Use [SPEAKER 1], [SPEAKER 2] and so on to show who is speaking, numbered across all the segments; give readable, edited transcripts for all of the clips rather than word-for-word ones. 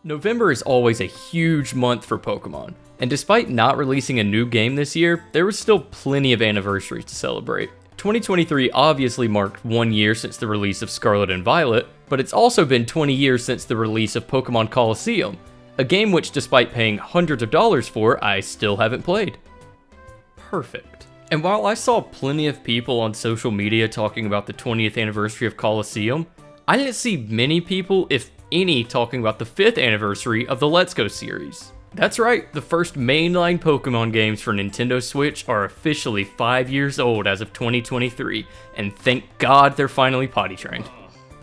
[SPEAKER 1] November is always a huge month for Pokemon, and despite not releasing a new game this year, there was still plenty of anniversaries to celebrate. 2023 obviously marked 1 year since the release of Scarlet and Violet, but it's also been 20 years since the release of Pokemon Colosseum, a game which, despite paying hundreds of dollars for, I still haven't played. Perfect. And while I saw plenty of people on social media talking about the 20th anniversary of Colosseum, I didn't see many people, if any, talking about the 5th anniversary of the Let's Go series. That's right, the first mainline Pokemon games for Nintendo Switch are officially 5 years old as of 2023, and thank God they're finally potty trained.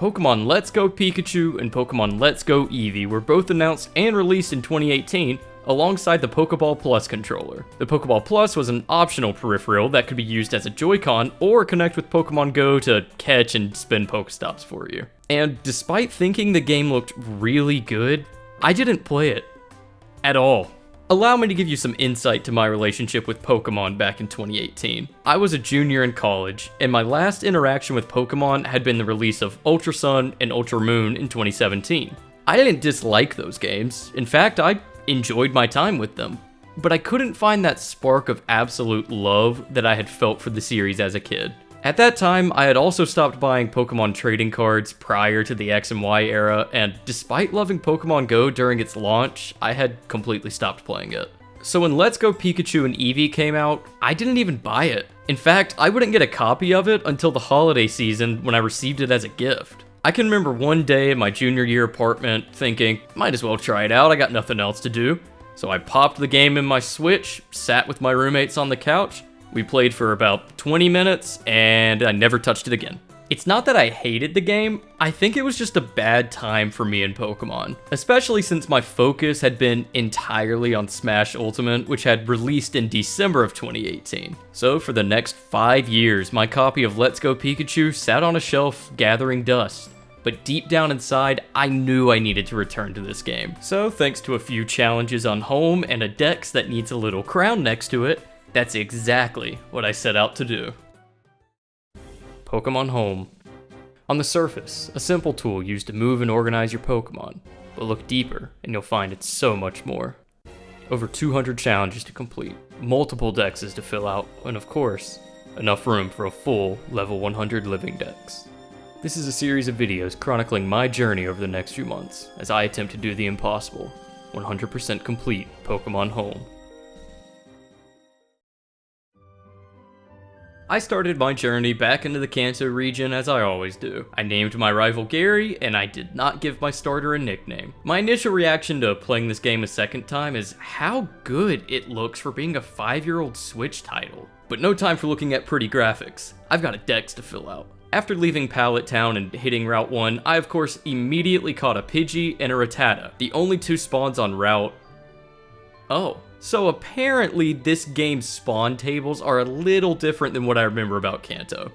[SPEAKER 1] Pokemon Let's Go Pikachu and Pokemon Let's Go Eevee were both announced and released in 2018, alongside the Pokeball Plus controller. The Pokeball Plus was an optional peripheral that could be used as a Joy-Con or connect with Pokemon Go to catch and spin Pokestops for you. And despite thinking the game looked really good, I didn't play it at all. Allow me to give you some insight to my relationship with Pokemon back in 2018. I was a junior in college, and my last interaction with Pokemon had been the release of Ultra Sun and Ultra Moon in 2017. I didn't dislike those games. In fact, I enjoyed my time with them, but I couldn't find that spark of absolute love that I had felt for the series as a kid. At that time, I had also stopped buying Pokemon trading cards prior to the X and Y era, and despite loving Pokemon Go during its launch, I had completely stopped playing it. So when Let's Go Pikachu and Eevee came out, I didn't even buy it. In fact, I wouldn't get a copy of it until the holiday season when I received it as a gift. I can remember one day in my junior year apartment thinking, might as well try it out, I got nothing else to do. So I popped the game in my Switch, sat with my roommates on the couch, we played for about 20 minutes, and I never touched it again. It's not that I hated the game, I think it was just a bad time for me in Pokemon, especially since my focus had been entirely on Smash Ultimate, which had released in December of 2018. So for the next 5 years, my copy of Let's Go Pikachu sat on a shelf gathering dust. But deep down inside, I knew I needed to return to this game. So thanks to a few challenges on home and a dex that needs a little crown next to it, that's exactly what I set out to do. Pokemon Home. On the surface, a simple tool used to move and organize your Pokemon, but look deeper and you'll find it's so much more. Over 200 challenges to complete, multiple dexes to fill out, and of course, enough room for a full level 100 living dex. This is a series of videos chronicling my journey over the next few months as I attempt to do the impossible, 100% complete Pokemon Home. I started my journey back into the Kanto region as I always do. I named my rival Gary, and I did not give my starter a nickname. My initial reaction to playing this game a second time is how good it looks for being a 5-year-old Switch title. But no time for looking at pretty graphics. I've got a dex to fill out. After leaving Pallet Town and hitting Route 1, I of course immediately caught a Pidgey and a Rattata, the only 2 spawns on Route... Oh. So apparently this game's spawn tables are a little different than what I remember about Kanto.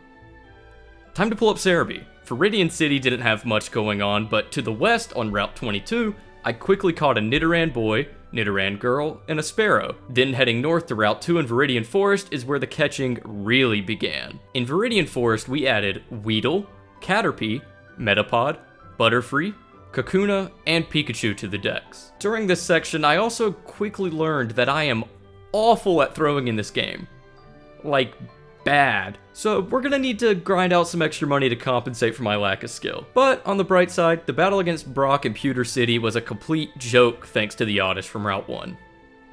[SPEAKER 1] Time to pull up Cereulean. Viridian City didn't have much going on, but to the west on Route 22, I quickly caught a Nidoran boy, Nidoran girl, and a Sparrow. Then heading north to Route 2 in Viridian Forest is where the catching really began. In Viridian Forest, we added Weedle, Caterpie, Metapod, Butterfree, Kakuna, and Pikachu to the dex. During this section, I also quickly learned that I am awful at throwing in this game. Like, bad. So we're gonna need to grind out some extra money to compensate for my lack of skill. But on the bright side, the battle against Brock in Pewter City was a complete joke thanks to the Oddish from Route 1.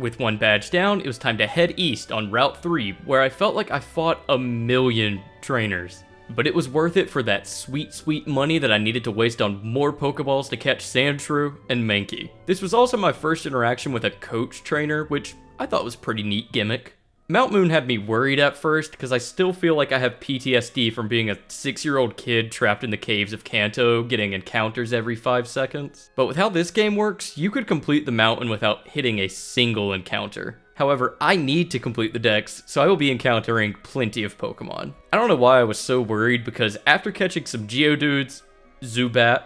[SPEAKER 1] With 1 badge down, it was time to head east on Route 3, where I felt like I fought a million trainers. But it was worth it for that sweet, sweet money that I needed to waste on more Pokeballs to catch Sandshrew and Mankey. This was also my first interaction with a coach trainer, which I thought was a pretty neat gimmick. Mount Moon had me worried at first, because I still feel like I have PTSD from being a 6-year-old kid trapped in the caves of Kanto, getting encounters every 5 seconds. But with how this game works, you could complete the mountain without hitting a single encounter. However, I need to complete the dex, so I will be encountering plenty of Pokemon. I don't know why I was so worried, because after catching some Geodudes, Zubat,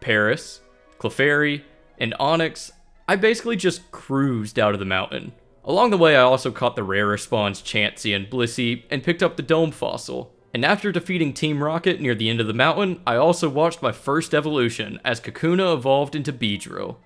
[SPEAKER 1] Paris, Clefairy, and Onix, I basically just cruised out of the mountain. Along the way, I also caught the rarer spawns Chansey and Blissey, and picked up the Dome Fossil. And after defeating Team Rocket near the end of the mountain, I also watched my first evolution, as Kakuna evolved into Beedrill.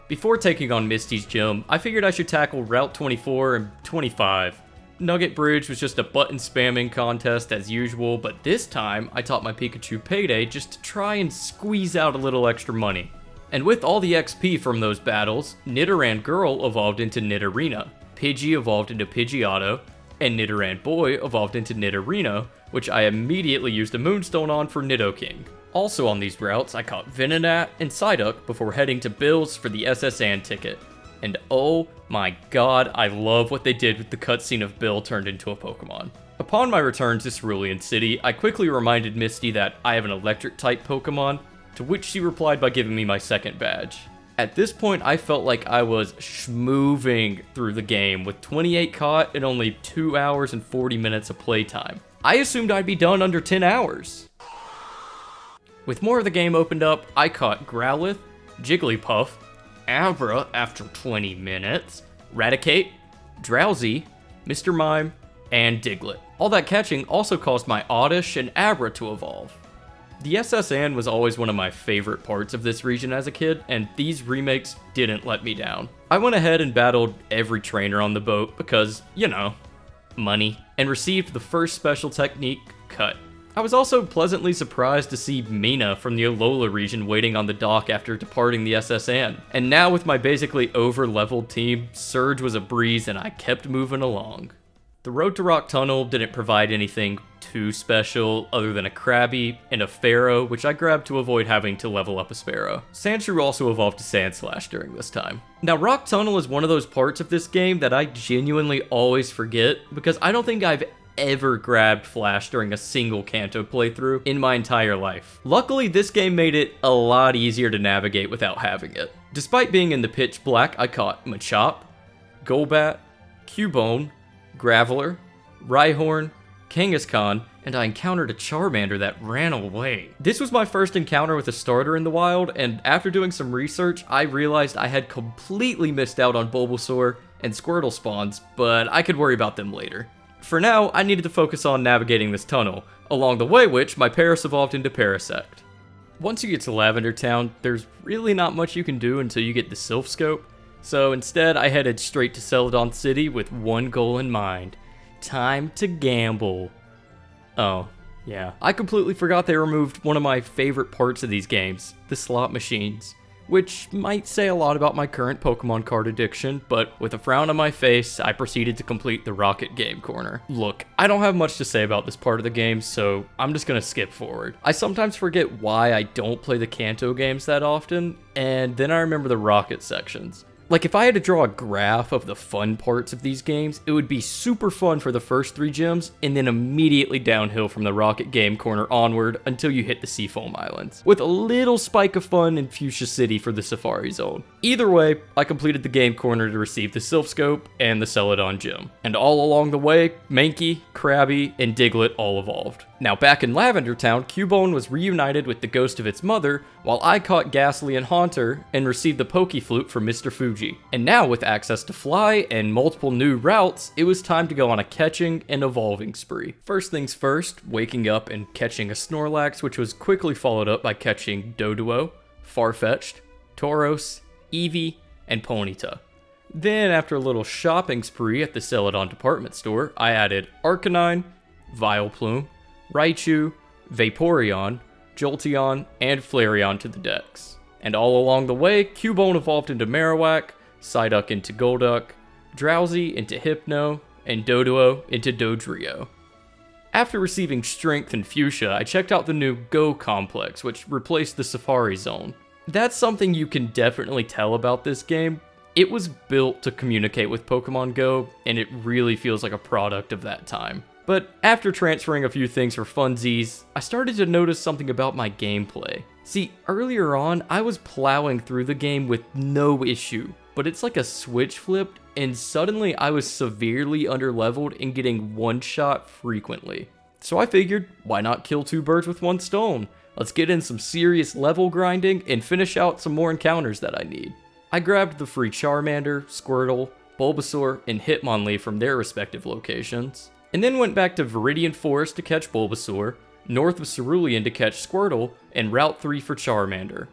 [SPEAKER 1] Before taking on Misty's gym, I figured I should tackle Route 24 and 25. Nugget Bridge was just a button spamming contest as usual, but this time I taught my Pikachu Payday just to try and squeeze out a little extra money. And with all the XP from those battles, Nidoran Girl evolved into Nidorina, Pidgey evolved into Pidgeotto, and Nidoran Boy evolved into Nidorino, which I immediately used a Moonstone on for Nidoking. Also on these routes, I caught Venonat and Psyduck before heading to Bill's for the SSN ticket. And oh my god, I love what they did with the cutscene of Bill turned into a Pokemon. Upon my return to Cereulean City, I quickly reminded Misty that I have an electric-type Pokemon, to which she replied by giving me my second badge. At this point, I felt like I was schmooving through the game with 28 caught and only 2 hours and 40 minutes of playtime. I assumed I'd be done under 10 hours. With more of the game opened up, I caught Growlithe, Jigglypuff, Abra after 20 minutes, Raticate, Drowsy, Mr. Mime, and Diglett. All that catching also caused my Oddish and Abra to evolve. The SSN was always one of my favorite parts of this region as a kid, and these remakes didn't let me down. I went ahead and battled every trainer on the boat because, you know, money, and received the first special technique, Cut. I was also pleasantly surprised to see Mina from the Alola region waiting on the dock after departing the SSN. And now with my basically over-leveled team, Surge was a breeze and I kept moving along. The Road to Rock Tunnel didn't provide anything too special other than a Krabby and a Pharaoh, which I grabbed to avoid having to level up a Sparrow. Sandshrew also evolved to Sandslash during this time. Now, Rock Tunnel is one of those parts of this game that I genuinely always forget because I don't think I've ever grabbed Flash during a single Kanto playthrough in my entire life. Luckily, this game made it a lot easier to navigate without having it. Despite being in the pitch black, I caught Machop, Golbat, Cubone, Graveler, Rhyhorn, Kangaskhan, and I encountered a Charmander that ran away. This was my first encounter with a starter in the wild, and after doing some research, I realized I had completely missed out on Bulbasaur and Squirtle spawns, but I could worry about them later. For now, I needed to focus on navigating this tunnel, along the way which my Paras evolved into Parasect. Once you get to Lavender Town, there's really not much you can do until you get the Sylph Scope, so instead I headed straight to Celadon City with one goal in mind. Time to gamble. Oh, yeah. I completely forgot they removed one of my favorite parts of these games, the slot machines. Which might say a lot about my current Pokemon card addiction, but with a frown on my face, I proceeded to complete the Rocket Game Corner. Look, I don't have much to say about this part of the game, so I'm just gonna skip forward. I sometimes forget why I don't play the Kanto games that often, and then I remember the Rocket sections. Like, if I had to draw a graph of the fun parts of these games, it would be super fun for the first 3 gyms, and then immediately downhill from the Rocket Game Corner onward until you hit the Seafoam Islands, with a little spike of fun in Fuchsia City for the Safari Zone. Either way, I completed the Game Corner to receive the Sylph Scope and the Celadon Gym. And all along the way, Mankey, Krabby, and Diglett all evolved. Now back in Lavender Town, Cubone was reunited with the ghost of its mother, while I caught Ghastly and Haunter and received the Pokeflute from Mr. Fuji. And now with access to Fly and multiple new routes, it was time to go on a catching and evolving spree. First things first, waking up and catching a Snorlax, which was quickly followed up by catching Doduo, Farfetch'd, Tauros, Eevee, and Ponyta. Then after a little shopping spree at the Celadon department store, I added Arcanine, Vileplume, Raichu, Vaporeon, Jolteon, and Flareon to the decks. And all along the way, Cubone evolved into Marowak, Psyduck into Golduck, Drowsy into Hypno, and Doduo into Dodrio. After receiving Strength and Fuchsia, I checked out the new Go Complex, which replaced the Safari Zone. That's something you can definitely tell about this game. It was built to communicate with Pokemon Go, and it really feels like a product of that time. But after transferring a few things for funsies, I started to notice something about my gameplay. See, earlier on, I was plowing through the game with no issue, but it's like a switch flipped, and suddenly I was severely underleveled and getting one-shot frequently. So I figured, why not kill 2 birds with 1 stone? Let's get in some serious level grinding and finish out some more encounters that I need. I grabbed the free Charmander, Squirtle, Bulbasaur, and Hitmonlee from their respective locations, and then went back to Viridian Forest to catch Bulbasaur, north of Cereulean to catch Squirtle, and Route 3 for Charmander.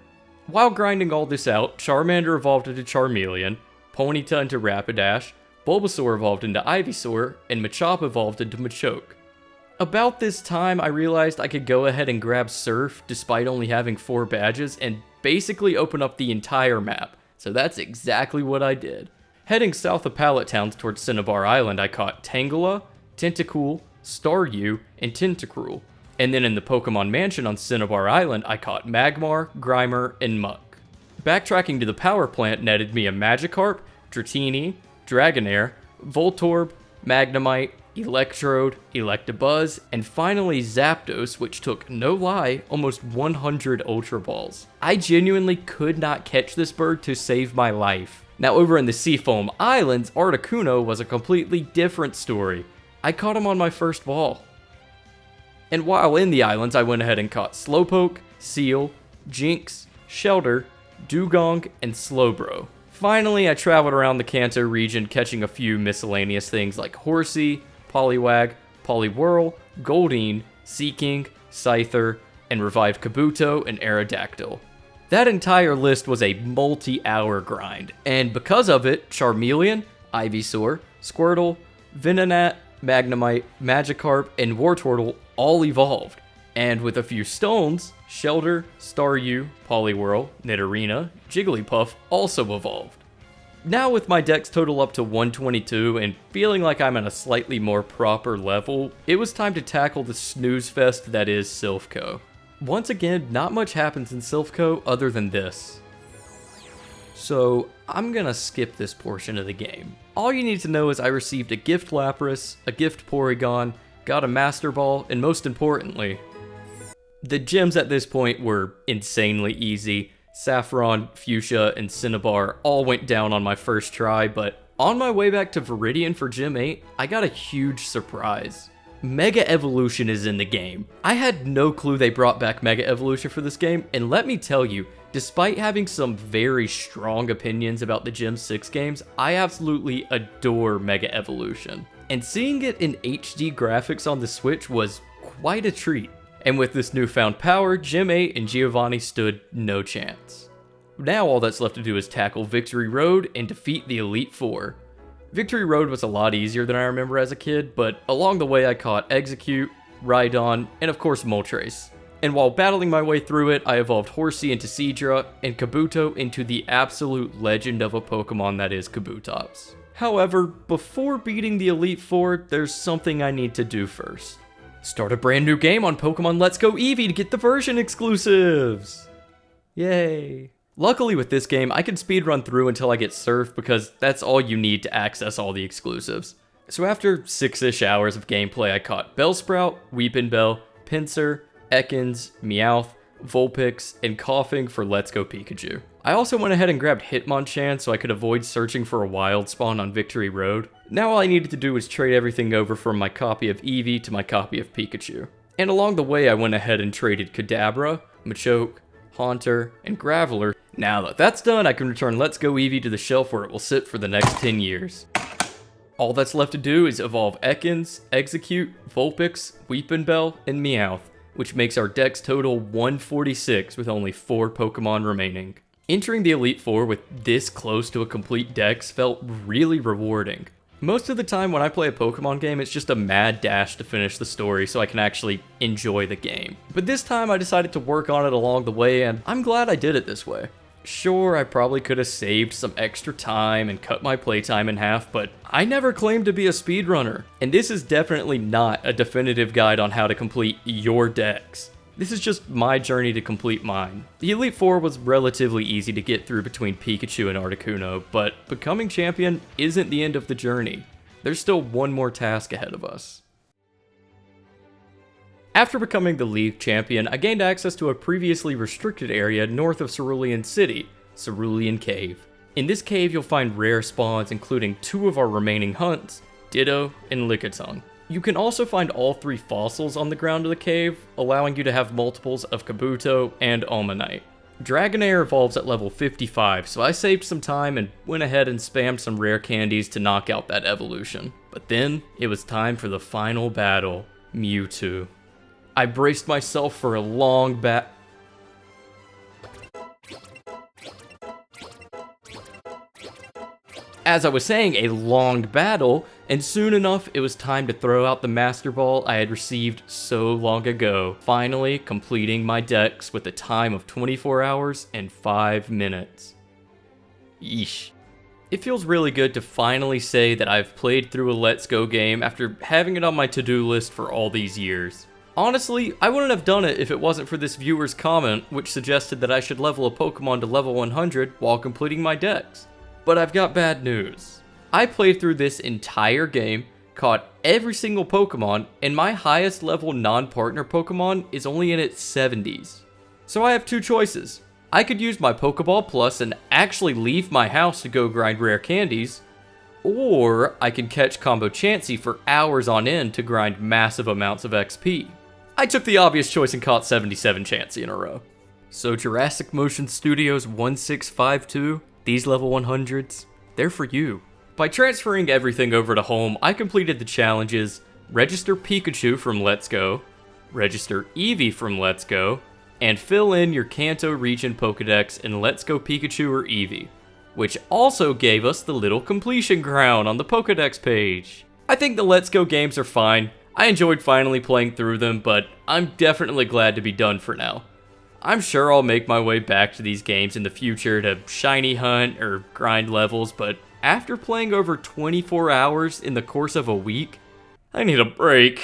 [SPEAKER 1] While grinding all this out, Charmander evolved into Charmeleon, Ponyta into Rapidash, Bulbasaur evolved into Ivysaur, and Machop evolved into Machoke. About this time, I realized I could go ahead and grab Surf despite only having 4 badges and basically open up the entire map, so that's exactly what I did. Heading south of Pallet Towns towards Cinnabar Island, I caught Tangela, Tentacool, Staryu, and Tentacruel. And then in the Pokemon Mansion on Cinnabar Island, I caught Magmar, Grimer, and Muck. Backtracking to the power plant netted me a Magikarp, Dratini, Dragonair, Voltorb, Magnemite, Electrode, Electabuzz, and finally Zapdos, which took, no lie, almost 100 Ultra Balls. I genuinely could not catch this bird to save my life. Now over in the Seafoam Islands, Articuno was a completely different story. I caught him on my first ball. And while in the islands, I went ahead and caught Slowpoke, Seal, Jinx, Shelter, Dugong, and Slowbro. Finally, I traveled around the Kanto region catching a few miscellaneous things like Horsey, Poliwag, Poliwhirl, Goldeen, Seaking, Scyther, and revived Kabuto and Aerodactyl. That entire list was a multi-hour grind, and because of it, Charmeleon, Ivysaur, Squirtle, Venonat, Magnemite, Magikarp, and Wartortle all evolved. And with a few stones, Shelter, Staryu, Poliwhirl, Nidorina, Jigglypuff also evolved. Now with my dex total up to 122 and feeling like I'm at a slightly more proper level, it was time to tackle the snooze fest that is Silph.Co. Once again, not much happens in Silph.Co other than this. So I'm gonna skip this portion of the game. All you need to know is I received a gift Lapras, a gift Porygon, got a Master Ball, and most importantly, the gyms at this point were insanely easy. Saffron, Fuchsia, and Cinnabar all went down on my first try, but on my way back to Viridian for Gym 8, I got a huge surprise. Mega Evolution is in the game. I had no clue they brought back Mega Evolution for this game, and let me tell you, despite having some very strong opinions about the Gym 6 games, I absolutely adore Mega Evolution. And seeing it in HD graphics on the Switch was quite a treat. And with this newfound power, Gym 8 and Giovanni stood no chance. Now all that's left to do is tackle Victory Road and defeat the Elite Four. Victory Road was a lot easier than I remember as a kid, but along the way I caught Execute, Rhydon, and of course Moltres. And while battling my way through it, I evolved Horsey into Seadra and Kabuto into the absolute legend of a Pokemon that is Kabutops. However, before beating the Elite Four, there's something I need to do first. Start a brand new game on Pokemon Let's Go Eevee to get the version exclusives! Yay! Luckily with this game, I can speedrun through until I get Surf because that's all you need to access all the exclusives. So after 6-ish hours of gameplay, I caught Bellsprout, Weepinbell, Pinsir, Ekans, Meowth, Vulpix, and Coughing for Let's Go Pikachu. I also went ahead and grabbed Hitmonchan so I could avoid searching for a wild spawn on Victory Road. Now all I needed to do was trade everything over from my copy of Eevee to my copy of Pikachu. And along the way I went ahead and traded Kadabra, Machoke, Haunter, and Graveler. Now that that's done, I can return Let's Go Eevee to the shelf where it will sit for the next 10 years. All that's left to do is evolve Ekans, Execute, Vulpix, Weepinbell, and Meowth, which makes our dex total 146 with only 4 Pokemon remaining. Entering the Elite Four with this close to a complete dex felt really rewarding. Most of the time when I play a Pokemon game, it's just a mad dash to finish the story so I can actually enjoy the game. But this time I decided to work on it along the way, and I'm glad I did it this way. Sure, I probably could have saved some extra time and cut my playtime in half, but I never claimed to be a speedrunner. And this is definitely not a definitive guide on how to complete your dex. This is just my journey to complete mine. The Elite Four was relatively easy to get through between Pikachu and Articuno, but becoming champion isn't the end of the journey. There's still one more task ahead of us. After becoming the League champion, I gained access to a previously restricted area north of Cereulean City, Cereulean Cave. In this cave you'll find rare spawns including 2 of our remaining hunts, Ditto and Lickitung. You can also find all 3 fossils on the ground of the cave, allowing you to have multiples of Kabuto and Almanite. Dragonair evolves at level 55, so I saved some time and went ahead and spammed some rare candies to knock out that evolution. But then, it was time for the final battle, Mewtwo. I braced myself for a long as I was saying, a long battle, and soon enough it was time to throw out the Master Ball I had received so long ago, finally completing my dex with a time of 24 hours and 5 minutes. Yeesh. It feels really good to finally say that I've played through a Let's Go game after having it on my to-do list for all these years. Honestly, I wouldn't have done it if it wasn't for this viewer's comment, which suggested that I should level a Pokemon to level 100 while completing my dex. But I've got bad news. I played through this entire game, caught every single Pokemon, and my highest level non-partner Pokemon is only in its 70s. So I have two choices. I could use my Pokeball Plus and actually leave my house to go grind rare candies, or I can catch Combo Chansey for hours on end to grind massive amounts of XP. I took the obvious choice and caught 77 Chansey in a row. So Jurassic Motion Studios 1652, these level 100s, they're for you. By transferring everything over to home, I completed the challenges Register Pikachu from Let's Go, Register Eevee from Let's Go, and fill in your Kanto region Pokedex in Let's Go Pikachu or Eevee, which also gave us the little completion crown on the Pokedex page. I think the Let's Go games are fine. I enjoyed finally playing through them, but I'm definitely glad to be done for now. I'm sure I'll make my way back to these games in the future to shiny hunt or grind levels, but after playing over 24 hours in the course of a week, I need a break.